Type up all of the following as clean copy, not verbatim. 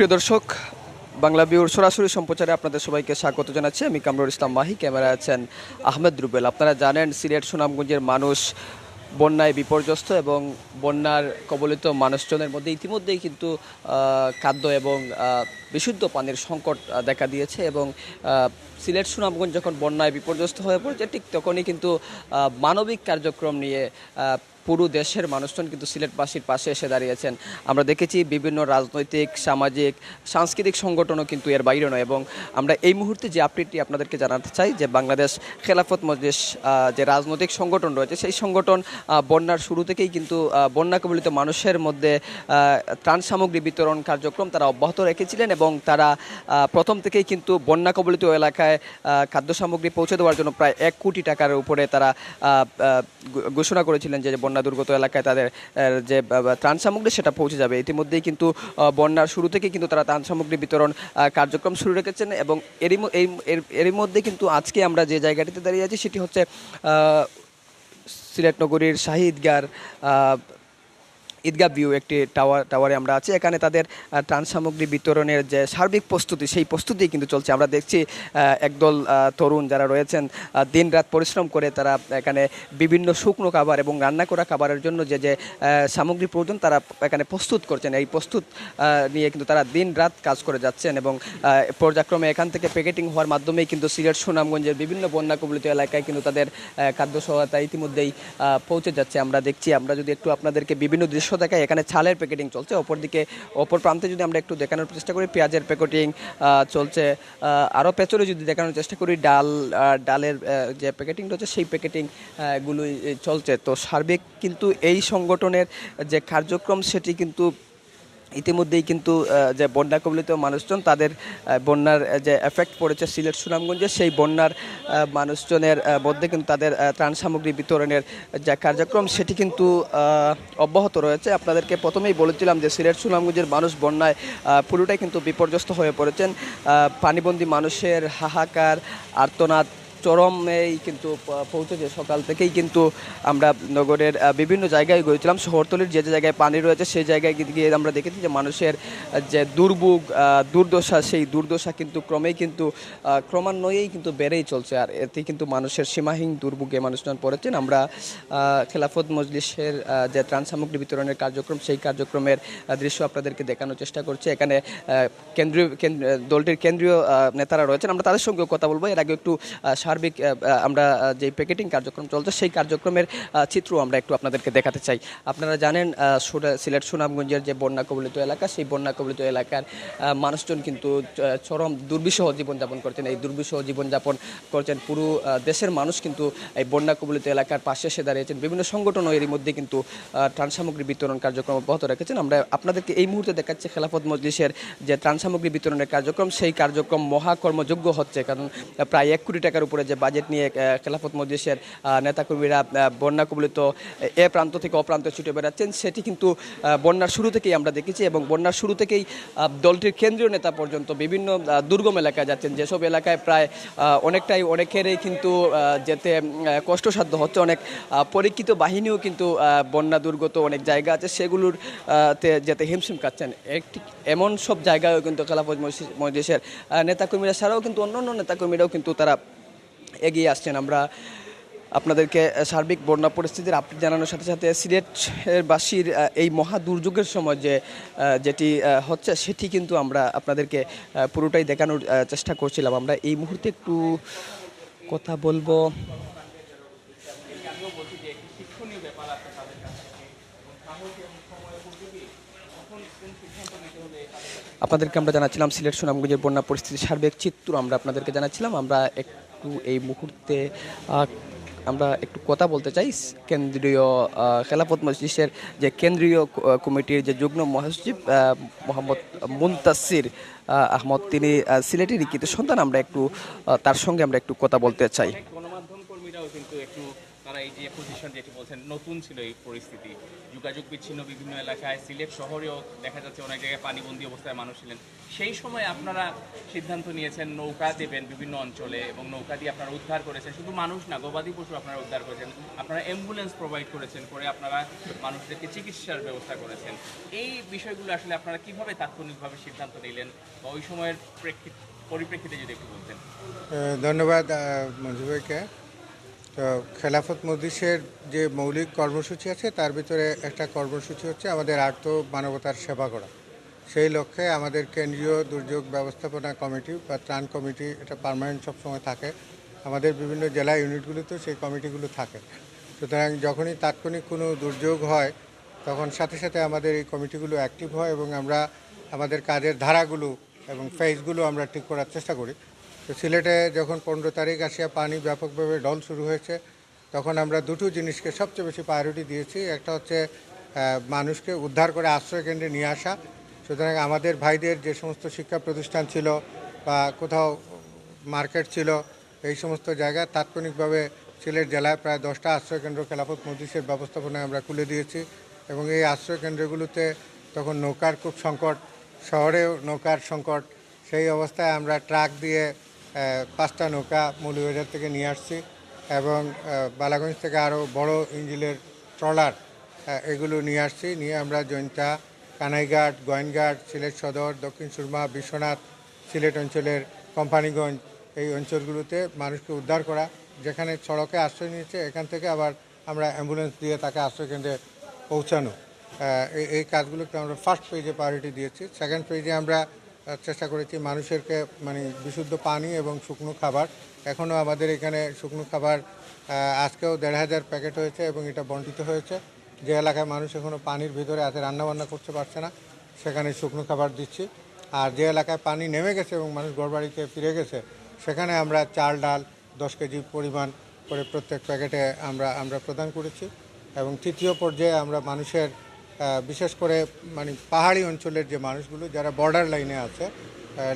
প্রিয় দর্শক, বাংলাভিউর সরাসরি সম্প্রচারে আপনাদের সবাইকে স্বাগত জানাচ্ছি। আমি কামরুল ইসলাম মাহি, ক্যামেরায় আছেন আহমেদ রুবেল। আপনারা জানেন সিলেট সুনামগঞ্জের মানুষ বন্যায় বিপর্যস্ত এবং বন্যার কবলিত মানুষজনের মধ্যে ইতিমধ্যেই কিন্তু খাদ্য এবং বিশুদ্ধ পানির সংকট দেখা দিয়েছে এবং সিলেট সুনামগঞ্জ যখন বন্যায় বিপর্যস্ত হয়ে পড়েছে ঠিক তখনই কিন্তু মানবিক কার্যক্রম নিয়ে পুরো দেশের মানুষজন কিন্তু সিলেটবাসীর পাশে এসে দাঁড়িয়েছেন। আমরা দেখেছি বিভিন্ন রাজনৈতিক, সামাজিক, সাংস্কৃতিক সংগঠনও কিন্তু এর বাইরে নয়। এবং আমরা এই মুহূর্তে যে আপডেটটি আপনাদেরকে জানাতে চাই যে বাংলাদেশ খেলাফত মজলিস যে রাজনৈতিক সংগঠন রয়েছে সেই সংগঠন বন্যার শুরু থেকেই কিন্তু বন্যা কবলিত মানুষের মধ্যে ত্রাণ সামগ্রী বিতরণ কার্যক্রম তারা অব্যাহত রেখেছিলেন এবং তারা প্রথম থেকেই কিন্তু বন্যা কবলিত এলাকায় খাদ্য সামগ্রী পৌঁছে দেওয়ার জন্য প্রায় 1 কোটি টাকার উপরে তারা ঘোষণা করেছিলেন যে বন্যা দুর্গত এলাকায় তাদের যে ত্রাণ সামগ্রী সেটা পৌঁছে যাবে। ইতিমধ্যেই কিন্তু বন্যার শুরু থেকে কিন্তু তারা ত্রাণ সামগ্রী বিতরণ কার্যক্রম শুরু রেখেছেন এবং এরই মধ্যে কিন্তু আজকে আমরা যে জায়গাটিতে দাঁড়িয়ে আছি সেটি হচ্ছে সিলেট নগরীর শাহী ঈদগাহ ভিউ একটি টাওয়ারে আমরা আছি। এখানে তাদের ত্রাণ সামগ্রী বিতরণের যে সার্বিক প্রস্তুতি সেই প্রস্তুতি কিন্তু চলছে। আমরা দেখছি একদল তরুণ যারা রয়েছেন দিন রাত পরিশ্রম করে তারা এখানে বিভিন্ন শুকনো খাবার এবং রান্না করা খাবারের জন্য যে যে সামগ্রী প্রয়োজন তারা এখানে প্রস্তুত করছেন। এই প্রস্তুত নিয়ে কিন্তু তারা দিন রাত কাজ করে যাচ্ছেন এবং পর্যায়ক্রমে এখান থেকে প্যাকেটিং হওয়ার মাধ্যমেই কিন্তু সিলেট সুনামগঞ্জের বিভিন্ন বন্যা কবলিত এলাকায় কিন্তু তাদের খাদ্য সহায়তা ইতিমধ্যেই পৌঁছে যাচ্ছে। আমরা দেখছি, আমরা যদি একটু আপনাদেরকে বিভিন্ন দৃশ্য দেখায় এখানে চালের প্যাকেটিং চলছে, অপর প্রান্তে যদি আমরা একটু দেখানোর চেষ্টা করি পেঁয়াজের প্যাকেটিং চলছে, আরও পেছনে যদি দেখানোর চেষ্টা করি ডালের যে প্যাকেটিং রয়েছে সেই প্যাকেটিং গুলোই চলছে। তো সার্বিক কিন্তু এই সংগঠনের যে কার্যক্রম সেটি কিন্তু ইতিমধ্যেই কিন্তু যে বন্যা কবলিত মানুষজন তাদের বন্যার যে এফেক্ট পড়েছে সিলেট সুনামগঞ্জে সেই বন্যার মানুষজনের মধ্যে কিন্তু তাদের ত্রাণ সামগ্রী বিতরণের যে কার্যক্রম সেটি কিন্তু অব্যাহত রয়েছে। আপনাদেরকে প্রথমেই বলেছিলাম যে সিলেট সুনামগঞ্জের মানুষ বন্যায় পুরোটাই কিন্তু বিপর্যস্ত হয়ে পড়েছেন। পানিবন্দী মানুষের হাহাকার আর্তনাদ চরমেই কিন্তু পৌঁছেছে। সকাল থেকেই কিন্তু আমরা নগরের বিভিন্ন জায়গায় গিয়েছিলাম, শহরতলির যে জায়গায় পানি রয়েছে সেই জায়গায় গিয়ে আমরা দেখেছি যে মানুষের যে দুর্ভোগ দুর্দশা সেই দুর্দশা কিন্তু ক্রমান্বয়েই কিন্তু বেড়েই চলছে। আর এতে কিন্তু মানুষের সীমাহীন দুর্ভোগে মানুষজন পড়েছেন। আমরা খেলাফত মজলিসের যে ত্রাণ সামগ্রী বিতরণের কার্যক্রম সেই কার্যক্রমের দৃশ্য আপনাদেরকে দেখানোর চেষ্টা করছি। এখানে দলটির কেন্দ্রীয় নেতারা রয়েছেন, আমরা তাদের সঙ্গেও কথা বলবো। এর আগে একটু সার্বিক আমরা যে প্যাকেটিং কার্যক্রম চলছে সেই কার্যক্রমের চিত্র আমরা একটু আপনাদেরকে দেখাতে চাই। আপনারা জানেন সিলেট সুনামগঞ্জের যে বন্যা কবলিত এলাকা সেই বন্যা কবলিত এলাকার মানুষজন কিন্তু চরম দুর্বিষহ জীবনযাপন করছেন। এই দুর্বিষহ জীবনযাপন করছেন পুরো দেশের মানুষ কিন্তু এই বন্যা কবলিত এলাকার পাশে এসে দাঁড়িয়েছেন। বিভিন্ন সংগঠনও এরই মধ্যে কিন্তু ত্রাণ সামগ্রী বিতরণ কার্যক্রম অব্যাহত রেখেছেন। আমরা আপনাদেরকে এই মুহূর্তে দেখাচ্ছি খেলাফত মজলিসের যে ত্রাণ সামগ্রী বিতরণের কার্যক্রম সেই কার্যক্রম মহাকর্মযোগ্য হচ্ছে, কারণ প্রায় 1 কোটি টাকার উপরে যে বাজেট নিয়ে খেলাফত মজলিসের নেতাকর্মীরা বন্যা কবলিত এ প্রান্ত থেকে অপ্রান্তে ছুটে বেড়াচ্ছেন সেটি কিন্তু বন্যার শুরু থেকেই আমরা দেখেছি এবং বন্যার শুরু থেকেই দলটির কেন্দ্রীয় নেতা পর্যন্ত বিভিন্ন দুর্গম এলাকায় যাচ্ছেন, যেসব এলাকায় প্রায় অনেকেরই কিন্তু যেতে কষ্টসাধ্য হচ্ছে। অনেক পরীক্ষিত বাহিনীও কিন্তু বন্যা দুর্গত অনেক জায়গা আছে সেগুলোর যেতে হিমশিম খাচ্ছেন। এমন সব জায়গায়ও কিন্তু খেলাফত মজলিসের নেতাকর্মীরা ছাড়াও কিন্তু অন্যান্য নেতাকর্মীরাও কিন্তু তারা এগিয়ে আসছেন। আমরা আপনাদেরকে সার্বিক বন্যা পরিস্থিতির আপডেট জানানোর সাথে সাথে সিলেটবাসীর এই মহা দুর্যোগের সময় যেটি হচ্ছে সেটি কিন্তু আমরা আপনাদেরকে পুরোটাই দেখানোর চেষ্টা করছিলাম। আমরা এই মুহূর্তে একটু কথা বলবো। আপনাদেরকে আমরা জানাচ্ছিলাম সিলেট সুনামগঞ্জের বন্যা পরিস্থিতির সার্বিক চিত্র আমরা আপনাদেরকে জানাচ্ছিলাম। আমরা একটু এই মুহূর্তে আমরা একটু কথা বলতে চাই কেন্দ্রীয় খেলাফত মজলিসের যে কেন্দ্রীয় কমিটির যে যুগ্ম মহাসচিব মোহাম্মদ মুনতাসির আহমদ, তিনি সিলেটের লিখিত সন্তান। আমরা একটু তার সঙ্গে আমরা একটু কথা বলতে চাই। গণমাধ্যম কর্মীরাও কিন্তু একটু আপনারা এই যে পজিশন যেটি বলছেন নতুন ছিল এই পরিস্থিতি, যোগাযোগ বিচ্ছিন্ন বিভিন্ন এলাকায়, সিলেট শহরেও দেখা যাচ্ছে অনেক জায়গায় পানিবন্দী অবস্থায় মানুষ ছিলেন, সেই সময় আপনারা সিদ্ধান্ত নিয়েছেন নৌকা দেবেন বিভিন্ন অঞ্চলে এবং নৌকা দিয়ে আপনারা উদ্ধার করেছেন, শুধু মানুষ না গবাদি পশু আপনারা উদ্ধার করেছেন, আপনারা অ্যাম্বুলেন্স প্রোভাইড করেছেন, করে আপনারা মানুষদেরকে চিকিৎসার ব্যবস্থা করেছেন। এই বিষয়গুলো আসলে আপনারা কিভাবে তাৎক্ষণিকভাবে সিদ্ধান্ত নিলেন বা ওই সময়ের পরিপ্রেক্ষিতে যদি একটু বলতেন। ধন্যবাদ মঞ্জু ভাইকে। তো খেলাফত মজলিসের যে মৌলিক কর্মসূচি আছে তার ভিতরে একটা কর্মসূচি হচ্ছে আমাদের আর্ত মানবতার সেবা করা। সেই লক্ষ্যে আমাদের কেন্দ্রীয় দুর্যোগ ব্যবস্থাপনা কমিটি বা ত্রাণ কমিটি, এটা পার্মানেন্ট সবসময় থাকে আমাদের বিভিন্ন জেলা ইউনিটগুলোতেও সেই কমিটিগুলো থাকে। সুতরাং যখনই তাৎক্ষণিক কোনো দুর্যোগ হয় তখন সাথে সাথে আমাদের এই কমিটিগুলো অ্যাক্টিভ হয় এবং আমরা আমাদের কাজের ধারাগুলো এবং ফেজগুলো আমরা ঠিক করার চেষ্টা করি। তো সিলেটে যখন 15 তারিখ আসিয়া পানি ব্যাপকভাবে ঢল শুরু হয়েছে তখন আমরা দুটো জিনিসকে সবচেয়ে বেশি প্রায়োরিটি দিয়েছি। একটা হচ্ছে মানুষকে উদ্ধার করে আশ্রয় কেন্দ্রে নিয়ে আসা। সুতরাং আমাদের ভাইদের যে সমস্ত শিক্ষা প্রতিষ্ঠান ছিল বা কোথাও মার্কেট ছিল, এই সমস্ত জায়গায় তাৎক্ষণিকভাবে সিলেট জেলায় প্রায় 10টা আশ্রয়কেন্দ্র খেলাফত মজলিসের ব্যবস্থাপনায় আমরা খুলে দিয়েছি এবং এই আশ্রয়কেন্দ্রগুলোতে তখন নৌকার খুব সংকট, শহরেও নৌকার সংকট। সেই অবস্থায় আমরা ট্রাক দিয়ে 5টা নৌকা মৌলভীবাজার থেকে নিয়ে আসছি এবং বালাগঞ্জ থেকে আরও বড় ইঞ্জিনের ট্রলার এগুলো নিয়ে আসছি। নিয়ে আমরা জৈন্তা, কানাইঘাট, গোয়েনঘাট, সিলেট সদর, দক্ষিণ সুরমা, বিশ্বনাথ, সিলেট অঞ্চলের কোম্পানিগঞ্জ, এই অঞ্চলগুলোতে মানুষকে উদ্ধার করা, যেখানে সড়কে আশ্রয় নিয়েছে এখান থেকে আবার আমরা অ্যাম্বুলেন্স দিয়ে তাকে আশ্রয়কেন্দ্রে পৌঁছানো। এই কাজগুলোকে আমরা ফার্স্ট পেজে প্রায়োরিটি দিয়েছি। সেকেন্ড পেজে আমরা চেষ্টা করেছি মানুষেরকে মানে বিশুদ্ধ পানি এবং শুকনো খাবার। এখনও আমাদের এখানে শুকনো খাবার আজকেও 1,500 প্যাকেট হয়েছে এবং এটা বন্টিত হয়েছে। যে এলাকায় মানুষ এখনও পানির ভিতরে আছে, রান্নাবান্না করতে পারছে না, সেখানে শুকনো খাবার দিচ্ছি। আর যে এলাকায় পানি নেমে গেছে এবং মানুষ ঘরবাড়িতে ফিরে গেছে সেখানে আমরা চাল ডাল 10 কেজি পরিমাণ করে প্রত্যেক প্যাকেটে আমরা প্রদান করেছি। এবং তৃতীয় পর্যায়ে আমরা মানুষের বিশেষ করে মানে পাহাড়ি অঞ্চলের যে মানুষগুলো যারা বর্ডার লাইনে আছে,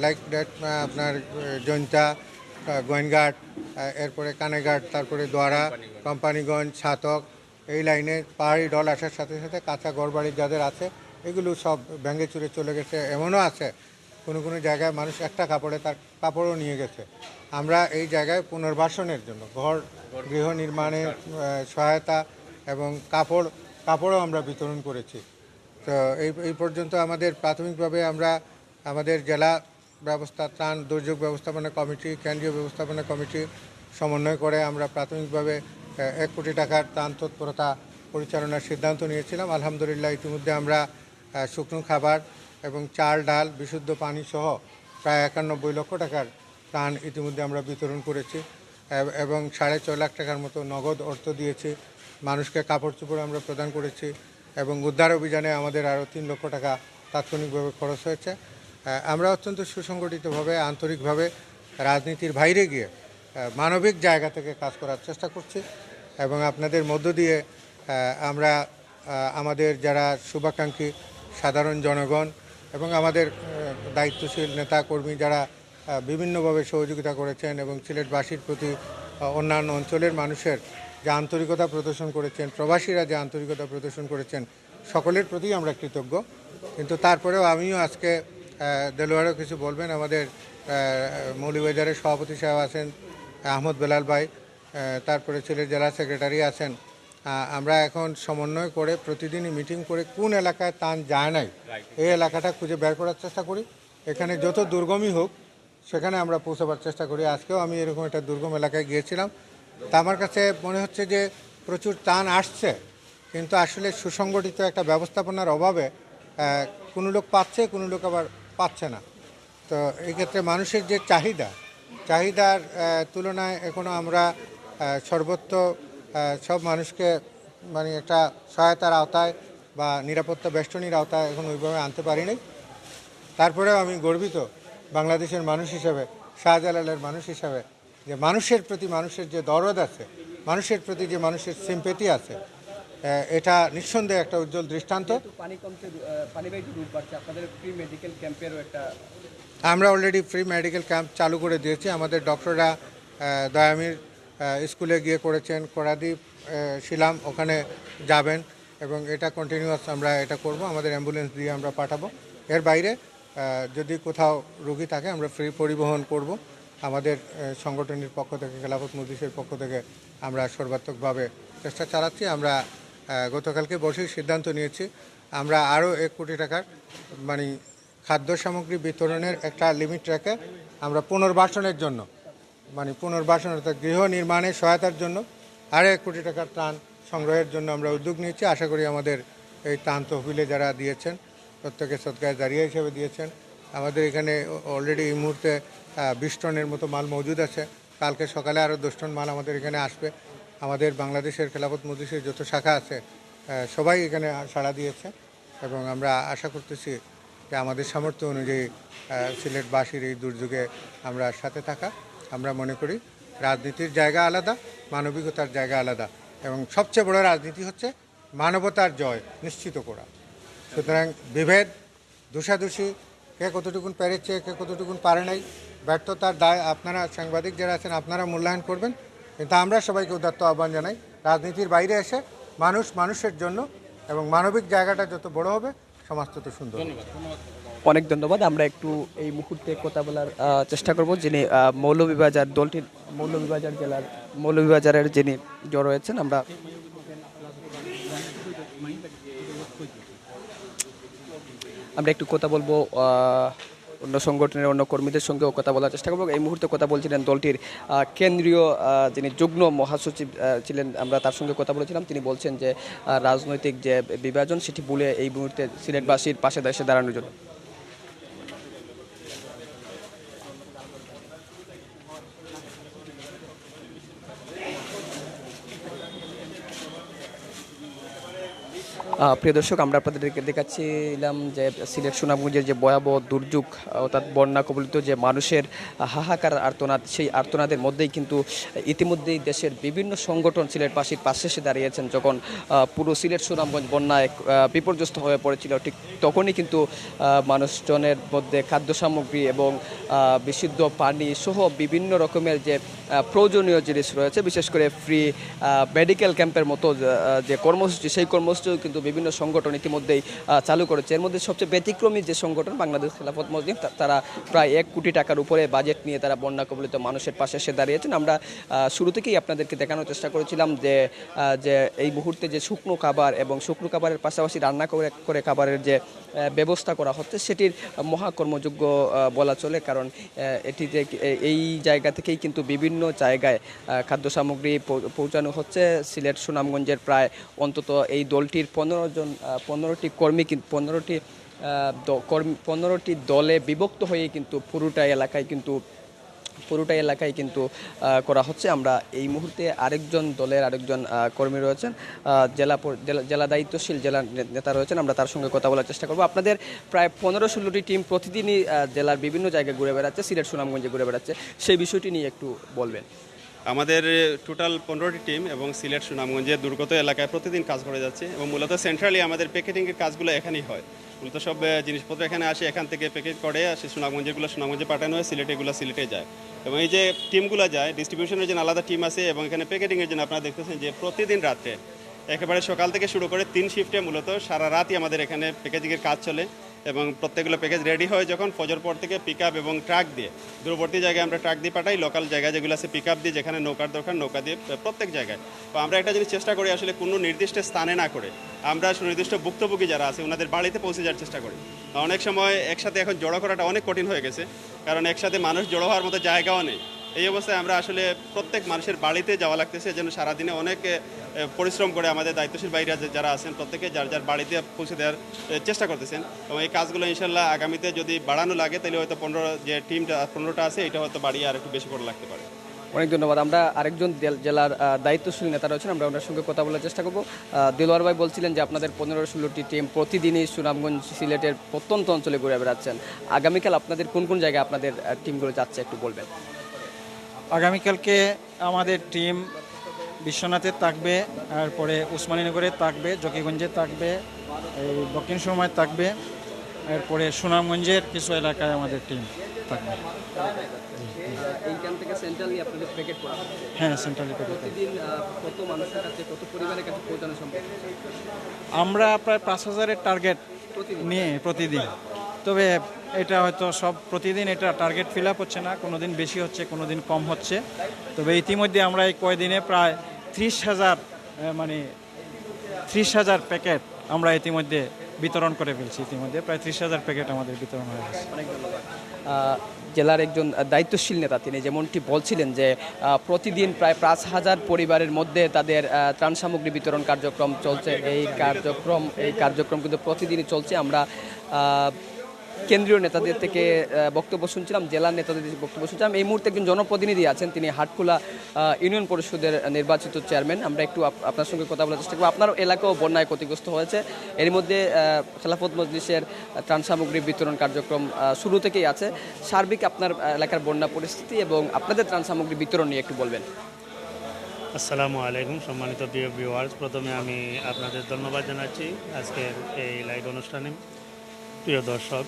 লাইক দ্যাট আপনার জৈন্তা, গোয়েনঘাট, এরপরে কানেঘাট, তারপরে দোয়ারা, কোম্পানিগঞ্জ, ছাতক, এই লাইনে পাহাড়ি ঢল আসার সাথে সাথে কাঁচা ঘরবাড়ি যাদের আছে এগুলো সব ভেঙে চুরে চলে গেছে। এমনও আছে কোনো কোনো জায়গায় মানুষ একটা কাপড়ে তার কাপড়ও নিয়ে গেছে। আমরা এই জায়গায় পুনর্বাসনের জন্য গৃহ নির্মাণের সহায়তা এবং কাপড়ও আমরা বিতরণ করেছি। তো এই পর্যন্ত আমাদের প্রাথমিকভাবে আমরা আমাদের জেলা ত্রাণ দুর্যোগ ব্যবস্থাপনা কমিটি, কেন্দ্রীয় ব্যবস্থাপনা কমিটি সমন্বয় করে আমরা প্রাথমিকভাবে 1 কোটি টাকার ত্রাণ তৎপরতা পরিচালনার সিদ্ধান্ত নিয়েছিলাম। আলহামদুলিল্লাহ ইতিমধ্যে আমরা শুকনো খাবার এবং চাল ডাল বিশুদ্ধ পানি সহ প্রায় 91 লক্ষ টাকার ত্রাণ ইতিমধ্যে আমরা বিতরণ করেছি এবং 4.5 লাখ টাকার মতো নগদ অর্থ দিয়েছি। মানুষকে কাপড় চোপড় আমরা প্রদান করেছি এবং উদ্ধার অভিযানে আমাদের আরও 3 লক্ষ টাকা তাৎক্ষণিকভাবে খরচ হয়েছে। আমরা অত্যন্ত সুসংগঠিতভাবে, আন্তরিকভাবে রাজনীতির বাইরে গিয়ে মানবিক জায়গা থেকে কাজ করার চেষ্টা করছি এবং আপনাদের মধ্য দিয়ে আমরা আমাদের যারা শুভাকাঙ্ক্ষী সাধারণ জনগণ এবং আমাদের দায়িত্বশীল নেতাকর্মী যারা বিভিন্নভাবে সহযোগিতা করেছেন এবং সিলেটবাসীর প্রতি অন্যান্য অঞ্চলের মানুষের যে আন্তরিকতা প্রদর্শন করেছেন, প্রবাসীরা যে আন্তরিকতা প্রদর্শন করেছেন, সকলের প্রতি আমরা কৃতজ্ঞ। কিন্তু তারপরেও আমিও আজকে দেলোয়ারও কিছু বলবেন। আমাদের মৌলভীবাজারের সভাপতি সাহেব আছেন আহমদ বেলাল ভাই, তারপরে সিলেট জেলা সেক্রেটারি আছেন। আমরা এখন সমন্বয় করে প্রতিদিনই মিটিং করে কোন এলাকায় ত্রাণ যায় নাই এই এলাকাটা খুঁজে বের করার চেষ্টা করি। এখানে যত দুর্গমই হোক সেখানে আমরা পৌঁছাবার চেষ্টা করি। আজকেও আমি এরকম একটা দুর্গম এলাকায় গিয়েছিলাম। তা আমার কাছে মনে হচ্ছে যে প্রচুর ত্রাণ আসছে, কিন্তু আসলে সুসংগঠিত একটা ব্যবস্থাপনার অভাবে কোনো লোক পাচ্ছে, কোনো লোক আবার পাচ্ছে না। তো এই ক্ষেত্রে মানুষের যে চাহিদার তুলনায় এখনও আমরা সর্বত্র সব মানুষকে মানে একটা সহায়তার আওতায় বা নিরাপত্তা বেষ্টনীর আওতায় এখন ওইভাবে আনতে পারিনি। তারপরেও আমি গর্বিত বাংলাদেশের মানুষ হিসেবে, শাহজালালের মানুষ হিসেবে, যে মানুষের প্রতি মানুষের যে দরদ আছে, মানুষের প্রতি যে মানুষের সিম্পেথি আছে, এটা নিঃসন্দেহে একটা উজ্জ্বল দৃষ্টান্ত। আমরা অলরেডি ফ্রি মেডিকেল ক্যাম্প চালু করে দিয়েছি। আমাদের ডক্টররা দয়ামির স্কুলে গিয়ে করেছেন, করাদ্বীপ শিলাম ওখানে যাবেন এবং এটা কন্টিনিউয়াস আমরা এটা করব, আমাদের অ্যাম্বুলেন্স দিয়ে আমরা পাঠাবো। এর বাইরে যদি কোথাও রোগী থাকে আমরা ফ্রি পরিবহন করব। আমাদের সংগঠনের পক্ষ থেকে, খেলাফত মজলিসের পক্ষ থেকে আমরা সর্বাত্মকভাবে চেষ্টা চালাচ্ছি। আমরা গতকালকে বসেই সিদ্ধান্ত নিয়েছি আমরা আরও 1 কোটি টাকার মানে খাদ্য সামগ্রী বিতরণের একটা লিমিট রেখে আমরা পুনর্বাসনের জন্য পুনর্বাসন অর্থাৎ গৃহ নির্মাণের সহায়তার জন্য আরও 1 কোটি টাকার ত্রাণ সংগ্রহের জন্য আমরা উদ্যোগ নিয়েছি। আশা করি আমাদের এই ত্রাণ তহবিলে যারা দিয়েছেন প্রত্যেকে সদকায়ে জারিয়া হিসেবে দিয়েছেন। আমাদের এখানে অলরেডি এই মুহূর্তে 20 টনের মতো মাল মজুদ আছে। কালকে সকালে আরও 10 টন মাল আমাদের এখানে আসবে। আমাদের বাংলাদেশের খেলাফত মজলিসের যত শাখা আছে সবাই এখানে সাড়া দিয়েছে এবং আমরা আশা করতেছি যে আমাদের সামর্থ্য অনুযায়ী সিলেটবাসীর এই দুর্যোগে আমরা সাথে থাকা। আমরা মনে করি রাজনীতির জায়গা আলাদা, মানবিকতার জায়গা আলাদা এবং সবচেয়ে বড় রাজনীতি হচ্ছে মানবতার জয় নিশ্চিত করা। সুতরাং বিভেদ, দোষাদোষী, কে কতটুকুন পেরেছে, কে কতটুকুন পারে নাই, ব্যর্থতার দায় আপনারা সাংবাদিক যারা আছেন আপনারা মূল্যায়ন করবেন। কিন্তু আমরা সবাইকে উদাত্ত আহ্বান জানাই রাজনীতির বাইরে এসে মানুষ মানুষের জন্য এবং মানবিক জায়গাটা যত বড় হবে সমাজ তত সুন্দর। অনেক ধন্যবাদ। আমরা একটু এই মুহূর্তে কথা বলার চেষ্টা করব যিনি মৌলভীবাজার দলটির মৌলভীবাজার জেলার মৌলভীবাজারের যিনি রয়েছেন। আমরা একটু কথা বলবো অন্য সংগঠনের অন্য কর্মীদের সঙ্গেও কথা বলার চেষ্টা করব। এই মুহূর্তে কথা বলছিলেন দলটির কেন্দ্রীয় যিনি যুগ্ম মহাসচিব ছিলেন, আমরা তার সঙ্গে কথা বলেছিলাম। তিনি বলছেন যে রাজনৈতিক যে বিভাজন সেটি ভুলে এই মুহূর্তে সিলেটবাসীর পাশে দেশে দাঁড়ানোর জন্য। প্রিয় দর্শক, আমরা আপনাদেরকে দেখাচ্ছিলাম যে সিলেট সুনামগঞ্জের যে ভয়াবহ দুর্যোগ অর্থাৎ বন্যা কবলিত যে মানুষের হাহাকার আর্তনাদ, সেই আর্তনাদের মধ্যেই কিন্তু ইতিমধ্যেই দেশের বিভিন্ন সংগঠন সিলেটবাসীর পাশে এসে দাঁড়িয়েছেন। যখন পুরো সিলেট সুনামগঞ্জ বন্যায় বিপর্যস্ত হয়ে পড়েছিল, ঠিক তখনই কিন্তু মানুষজনের মধ্যে খাদ্য সামগ্রী এবং বিশুদ্ধ পানি সহ বিভিন্ন রকমের যে প্রয়োজনীয় জিনিস রয়েছে, বিশেষ করে ফ্রি মেডিকেল ক্যাম্পের মতো যে কর্মসূচি, সেই কর্মসূচিও কিন্তু বিভিন্ন সংগঠন ইতিমধ্যেই চালু করেছে। এর মধ্যে সবচেয়ে ব্যতিক্রমী যে সংগঠন বাংলাদেশ খেলাফত মজলিস, তারা প্রায় 1 কোটি টাকার উপরে বাজেট নিয়ে তারা বন্যা কবলিত মানুষের পাশে এসে দাঁড়িয়েছেন। আমরা শুরু থেকেই আপনাদেরকে দেখানোর চেষ্টা করেছিলাম যে এই মুহূর্তে যে শুকনো খাবার এবং শুকনো খাবারের পাশাপাশি রান্না করে খাবারের যে ব্যবস্থা করা হচ্ছে সেটির মহাকর্মযোগ্য বলা চলে। কারণ এটি যে এই জায়গা থেকেই কিন্তু বিভিন্ন জায়গায় খাদ্য সামগ্রী পৌঁছানো হচ্ছে। সিলেট সুনামগঞ্জের প্রায় অন্তত এই দলটির 15টি কর্মী, 15টি দলে বিভক্ত হয়ে কিন্তু পুরোটা এলাকায় কিন্তু করা হচ্ছে। আমরা এই মুহূর্তে দলের আরেকজন কর্মী রয়েছেন, জেলা দায়িত্বশীল জেলা নেতা রয়েছেন, আমরা তার সঙ্গে কথা বলার চেষ্টা করব। আপনাদের প্রায় 15-16টি টিম প্রতিদিনই জেলার বিভিন্ন জায়গায় ঘুরে বেড়াচ্ছে, সিলেট সুনামগঞ্জে ঘুরে বেড়াচ্ছে, সেই বিষয়টি নিয়ে একটু বলবেন। আমাদের টোটাল 15টি টিম এবং সিলেট সুনামগঞ্জের দুর্গত এলাকায় প্রতিদিন কাজ করে যাচ্ছে এবং মূলত সেন্ট্রালি আমাদের প্যাকেটিংয়ের কাজগুলো এখানেই হয়। মূলত সব জিনিসপত্র এখানে আসে, এখান থেকে প্যাকেট করে আসে সুনামগঞ্জেরগুলো সুনামগঞ্জে পাঠানো হয়, সিলেটেগুলো সিলেটে যায়। এবং এই যে টিমগুলো যায়, ডিস্ট্রিবিউশনের জন্য আলাদা টিম আছে এবং এখানে প্যাকেটিংয়ের জন্য আপনারা দেখতেছেন যে প্রতিদিন রাতে একেবারে সকাল থেকে শুরু করে 3 শিফটে মূলত সারা রাতই আমাদের এখানে প্যাকেজিংয়ের কাজ চলে এবং প্রত্যেকগুলো প্যাকেজ রেডি হয় যখন ফজর পর থেকে পিক আপ এবং ট্রাক দিয়ে দূরবর্তী জায়গায় আমরা ট্রাক দিয়ে পাঠাই, লোকাল জায়গায় যেগুলো আছে পিক আপ দিয়ে, যেখানে নৌকার দরকার নৌকা দিয়ে প্রত্যেক জায়গায়। তো আমরা একটা জিনিস চেষ্টা করি আসলে কোনো নির্দিষ্ট স্থানে না করে আমরা সুনির্দিষ্ট ভুক্তভোগী যারা আছে ওনাদের বাড়িতে পৌঁছে যাওয়ার চেষ্টা করি। অনেক সময় একসাথে এখন জড়ো করাটা অনেক কঠিন হয়ে গেছে, কারণ একসাথে মানুষ জড়ো হওয়ার মতো জায়গাও নেই। এই অবস্থায় আমরা আসলে প্রত্যেক মানুষের বাড়িতে যাওয়া লাগতেছে, যেন সারাদিনে অনেক পরিশ্রম করে আমাদের দায়িত্বশীল বাইরে যারা আছেন প্রত্যেকে যার বাড়িতে পৌঁছে দেওয়ার চেষ্টা করতেছেন। এবং এই কাজগুলো ইনশাল্লাহ আগামীতে যদি বাড়ানো লাগে তাহলে হয়তো 15টা আছে, এটা হয়তো বাড়িয়ে আর একটু বেশি করে লাগতে পারে। অনেক ধন্যবাদ। আমরা আরেকজন জেলার দায়িত্বশীল নেতা রয়েছেন, আমরা ওনার সঙ্গে কথা বলার চেষ্টা করব। দিলওয়ার ভাই বলছিলেন যে আপনাদের 15-16টি টিম প্রতিদিনই সুনামগঞ্জ সিলেটের প্রত্যন্ত অঞ্চলে ঘুরে বেড়াচ্ছেন। আগামীকাল আপনাদের কোন কোন জায়গায় আপনাদের টিমগুলো যাচ্ছে একটু বলবেন। আগামীকালকে আমাদের টিম বিশ্বনাথে থাকবে, এরপরে উসমানীনগরে থাকবে, জকিগঞ্জে থাকবে, এই দক্ষিণ সুরমায় থাকবে, এরপরে সুনামগঞ্জের কিছু এলাকায় আমাদের টিম থাকবে। এইখান থেকে সেন্ট্রালি আপনাদের প্যাকেট করা হয়। হ্যাঁ, সেন্ট্রালি প্যাকেট। প্রতিদিন কত মানুষের কাছে, কত পরিবারের কাছে পৌঁছানো সম্ভব? আমরা প্রায় 5,000-এর টার্গেট নিয়ে প্রতিদিন। তবে এটা হয়তো সব প্রতিদিন এটা টার্গেট ফিল আপ হচ্ছে না, কোনো দিন বেশি হচ্ছে, কোনো দিন কম হচ্ছে। তবে ইতিমধ্যে আমরা এই কয়দিনে প্রায় 30,000 প্যাকেট আমরা ইতিমধ্যে বিতরণ করে ফেলছি। ইতিমধ্যে প্রায় 30,000 প্যাকেট আমাদের বিতরণ হয়ে গেছে। অনেক ধন্যবাদ। জেলার একজন দায়িত্বশীল নেতা, তিনি যেমনটি বলছিলেন যে প্রতিদিন প্রায় 5,000 পরিবারের মধ্যে তাদের ত্রাণ সামগ্রী বিতরণ কার্যক্রম চলছে। এই কার্যক্রম কিন্তু প্রতিদিনই চলছে। আমরা কেন্দ্রীয় নেতাদের থেকে বক্তব্য শুনছিলাম, জেলার নেতাদের বক্তব্য শুনছিলাম। এই মুহূর্তে একজন জনপ্রতিনিধি আছেন, তিনি হাটখোলা ইউনিয়ন পরিষদের নির্বাচিত চেয়ারম্যান। আমরা একটু আপনার সঙ্গে কথা বলার চেষ্টা করব। আপনার এলাকাও বন্যায় ক্ষতিগ্রস্ত হয়েছে, এর মধ্যে খেলাফত মজলিসের ত্রাণ সামগ্রী বিতরণ কার্যক্রম শুরু থেকেই আছে। সার্বিক আপনার এলাকার বন্যা পরিস্থিতি এবং আপনাদের ত্রাণ সামগ্রী বিতরণ নিয়ে একটু বলবেন। আসসালামু আলাইকুম সম্মানিত প্রিয় ভিউয়ার্স, প্রথমে আমি আপনাদের ধন্যবাদ জানাচ্ছি আজকের এই লাইভ অনুষ্ঠানে। প্রিয় দর্শক,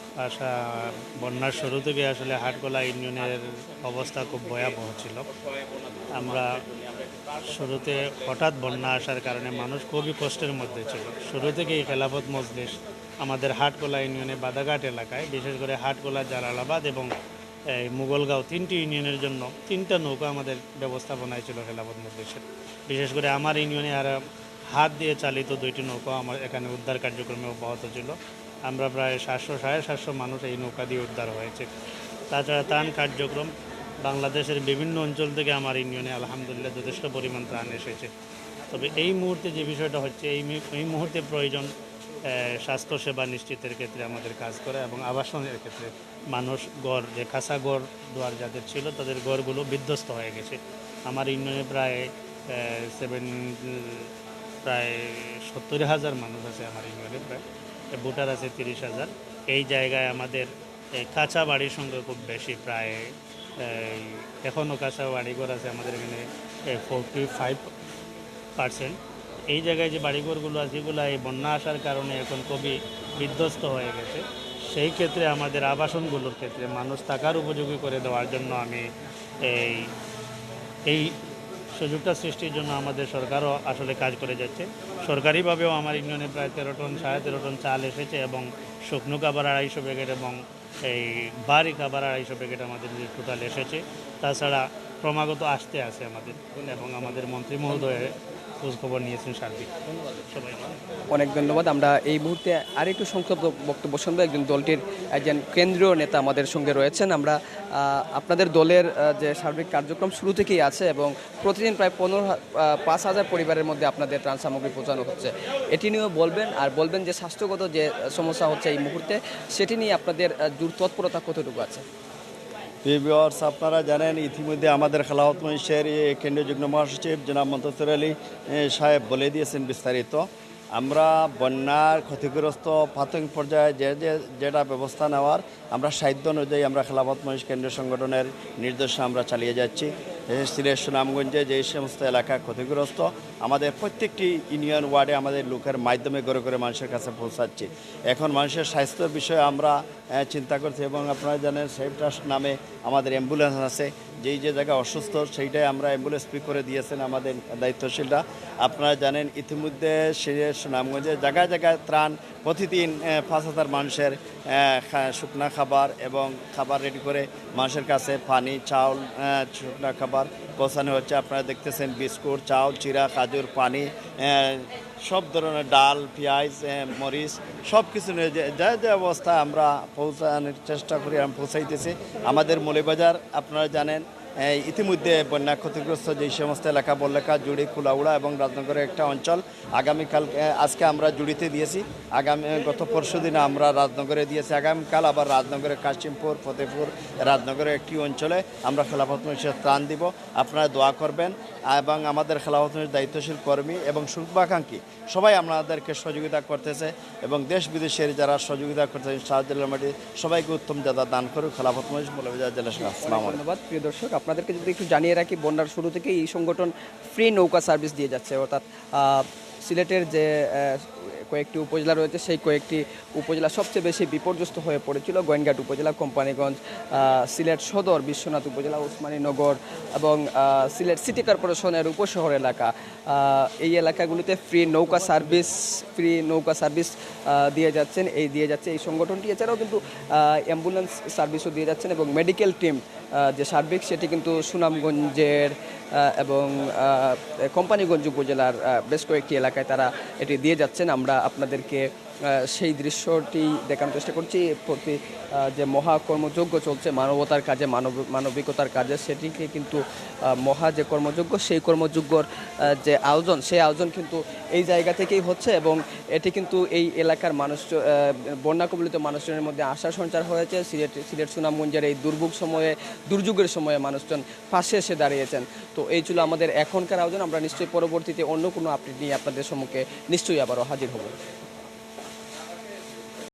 বন্যার শুরু থেকে আসলে হাটখোলা ইউনিয়নের অবস্থা খুব ভয়াবহ ছিল। আমরা শুরুতে হঠাৎ বন্যা আসার কারণে মানুষ খুবই কষ্টের মধ্যে ছিল। শুরু থেকেই খেলাফত মজলিস আমাদের হাটখোলা ইউনিয়নে বাদাঘাট এলাকায়, বিশেষ করে হাটখোলা, জালালাবাদ এবং এই মুগলগাঁও 3টি ইউনিয়নের জন্য 3টা নৌকা আমাদের ব্যবস্থাপনায় ছিল খেলাফত মজলিসের। বিশেষ করে আমার ইউনিয়নে আর হাত দিয়ে চালিত 2টি নৌকা আমার এখানে উদ্ধার কার্যক্রমে অব্যাহত ছিল। আমরা প্রায় 700-750 মানুষ এই নৌকা দিয়ে উদ্ধার হয়েছে। তাছাড়া ত্রাণ কার্যক্রম বাংলাদেশের বিভিন্ন অঞ্চল থেকে আমার ইউনিয়নে আলহামদুলিল্লাহ যথেষ্ট পরিমাণ ত্রাণ এসেছে। তবে এই মুহূর্তে যে বিষয়টা হচ্ছে, এই মুহূর্তে প্রয়োজন স্বাস্থ্যসেবা নিশ্চিতের ক্ষেত্রে আমাদের কাজ করে এবং আবাসনের ক্ষেত্রে মানুষ গড়, যে কাঁচা গড় দুয়ার যাদের ছিল তাদের গড়গুলো বিধ্বস্ত হয়ে গেছে। আমার ইউনিয়নে প্রায় 70,000 মানুষ আছে আমার ইউনিয়নে, প্রায় ভোটার আছে 30,000। এই জায়গায় আমাদের কাঁচা বাড়ির সংখ্যা খুব বেশি, প্রায় এখনও কাঁচা বাড়িঘর আছে আমাদের এখানে 45%। এই জায়গায় যে বাড়িঘরগুলো আছে এগুলো এই বন্যা আসার কারণে এখন খুবই বিধ্বস্ত হয়ে গেছে। সেই ক্ষেত্রে আমাদের আবাসনগুলোর ক্ষেত্রে মানুষ থাকার উপযোগী করে দেওয়ার জন্য আমি এই সুযোগটা সৃষ্টির জন্য আমাদের সরকারও আসলে কাজ করে যাচ্ছে। সরকারিভাবেও আমার ইউনিয়নে প্রায় 13 টন 13.5 টন চাল এসেছে এবং শুকনো খাবার 250 প্যাকেট এবং এই বাড়ি খাবার 250 প্যাকেট আমাদের টোটাল এসেছে। তাছাড়া ক্রমাগত আসতে আছে আমাদের, এবং আমাদের মন্ত্রী মহোদয় খোঁজখবর নিয়েছেন সার্বিক। সবাই অনেক ধন্যবাদ। আমরা এই মুহূর্তে আরেকটু সংক্ষিপ্ত বক্তব্য শুনবো। একজন কেন্দ্রীয় নেতা আমাদের সঙ্গে রয়েছেন। আমরা আপনাদের দলের যে সার্বিক কার্যক্রম শুরু থেকেই আছে এবং প্রতিদিন প্রায় 5,000 পরিবারের মধ্যে আপনাদের ত্রাণ সামগ্রী পৌঁছানো হচ্ছে, এটি নিয়েও বলবেন। আর বলবেন যে স্বাস্থ্যগত যে সমস্যা হচ্ছে এই মুহূর্তে, সেটি নিয়ে আপনাদের জোর তৎপরতা কতটুকু আছে? ভিউয়ার্স, আপনারা জানেন ইতিমধ্যে আমাদের খেলাফত মজলিসের কেন্দ্রীয় যুগ্ম মহাসচিব জনাব মন্তসর আলী সাহেব বলে দিয়েছেন বিস্তারিত। আমরা বন্যার ক্ষতিগ্রস্ত প্রাথমিক পর্যায়ে যেটা ব্যবস্থা নেওয়ার আমরা সাধ্য অনুযায়ী আমরা খেলাফত মজলিস কেন্দ্রীয় সংগঠনের নির্দেশে আমরা চালিয়ে যাচ্ছি। সিলেট সুনামগঞ্জে যে সমস্ত এলাকা ক্ষতিগ্রস্ত, আমাদের প্রত্যেকটি ইউনিয়ন ওয়ার্ডে আমাদের লোকের মাধ্যমে করে করে মানুষের কাছে পৌঁছাচ্ছি। এখন মানুষের স্বাস্থ্যের বিষয়ে আমরা চিন্তা করছি এবং আপনারা জানেন সেফ ট্রাস্ট নামে আমাদের অ্যাম্বুলেন্স আছে। যেই যে জায়গায় অসুস্থ সেইটাই আমরা অ্যাম্বুলেন্স ফ্রি করে দিয়েছেন আমাদের দায়িত্বশীলরা। আপনারা জানেন ইতিমধ্যে সিলেট সুনামগঞ্জে জায়গায় জায়গায় ত্রাণ প্রতিদিন 5,000 মানুষের শুকনা খাবার এবং খাবার রেডি করে মানুষের কাছে পানি, চাউল, শুকনা খাবার পৌঁছানো হচ্ছে। আপনারা দেখতেছেন বিস্কুট, চাউল, চিরা, খাজুর, পানি, সব ধরনের ডাল, পেঁয়াজ, মরিচ সব কিছু নিয়ে যা যা অবস্থা আমরা পৌঁছানোর চেষ্টা করি, আমরা পৌঁছাইতেছি। আমাদের মৌলভীবাজার আপনারা জানেন ইতিমধ্যে বন্যা ক্ষতিগ্রস্ত যেই সমস্ত এলাকা, বল্লেখা, জুড়ি, কুলাউড়া এবং রাজনগরের একটা অঞ্চল। আগামীকাল, আজকে আমরা জুড়িতে দিয়েছি, গত পরশু দিনে আমরা রাজনগরে দিয়েছি, আগামীকাল আবার রাজনগরের কাশিমপুর, ফতেপুর, রাজনগরের একটি অঞ্চলে আমরা খেলাফত মজলিসের ত্রাণ দিব। আপনারা দোয়া করবেন এবং আমাদের খেলাফত মজলিসের দায়িত্বশীল কর্মী এবং শুভাকাঙ্ক্ষী সবাই আমাদেরকে সহযোগিতা করতেছে এবং দেশ বিদেশের যারা সহযোগিতা করতেছে শাহজালাল মাটি সবাইকে উত্তম জাদা দান করুক। খেলাফত মজলিস মৌলভীবাজার জেলা শাখা। আসসালামু আলাইকুম। ধন্যবাদ। প্রিয় দর্শক, আপনাদেরকে যদি একটু জানিয়ে রাখি, বন্যার শুরু থেকেই এই সংগঠন ফ্রি নৌকা সার্ভিস দিয়ে যাচ্ছে। অর্থাৎ সিলেটের যে কয়েকটি উপজেলা রয়েছে, সেই কয়েকটি উপজেলা সবচেয়ে বেশি বিপর্যস্ত হয়ে পড়েছিল। গোয়েনঘাট উপজেলা, কোম্পানিগঞ্জ, সিলেট সদর, বিশ্বনাথ উপজেলা, উসমানীনগর এবং সিলেট সিটি কর্পোরেশনের উপশহর এলাকা। এই এলাকাগুলিতে ফ্রি নৌকা সার্ভিস দিয়ে যাচ্ছে এই সংগঠনটি। এছাড়াও কিন্তু অ্যাম্বুলেন্স সার্ভিসও দিয়ে যাচ্ছেন এবং মেডিকেল টিম যে সার্বিক সেটি কিন্তু সুনামগঞ্জের এবং কোম্পানিগঞ্জ উপজেলার বেশ কয়েকটি এলাকায় তারা এটি দিয়ে যাচ্ছেন। আমরা আপনাদেরকে সেই দৃশ্যটি দেখানোর চেষ্টা করছি। প্রতি যে মহাকর্মযজ্ঞ চলছে মানবতার কাজে, মানবিকতার কাজে, সেটিকে কিন্তু মহা যে কর্মযজ্ঞ, সেই কর্মযজ্ঞর যে আয়োজন, সেই আয়োজন কিন্তু এই জায়গা থেকেই হচ্ছে এবং এটি কিন্তু এই এলাকার বন্যা কবলিত মানুষজনের মধ্যে আশা সঞ্চার হয়েছে। সিলেট সুনামগঞ্জের এই দুর্যোগের সময়ে মানুষজন পাশে এসে দাঁড়িয়েছেন। তো এই ছিল আমাদের এখনকার আয়োজন। আমরা নিশ্চয়ই পরবর্তীতে অন্য কোনো আপডেট নিয়ে আপনাদের সম্মুখে নিশ্চয়ই আবারও হাজির হব।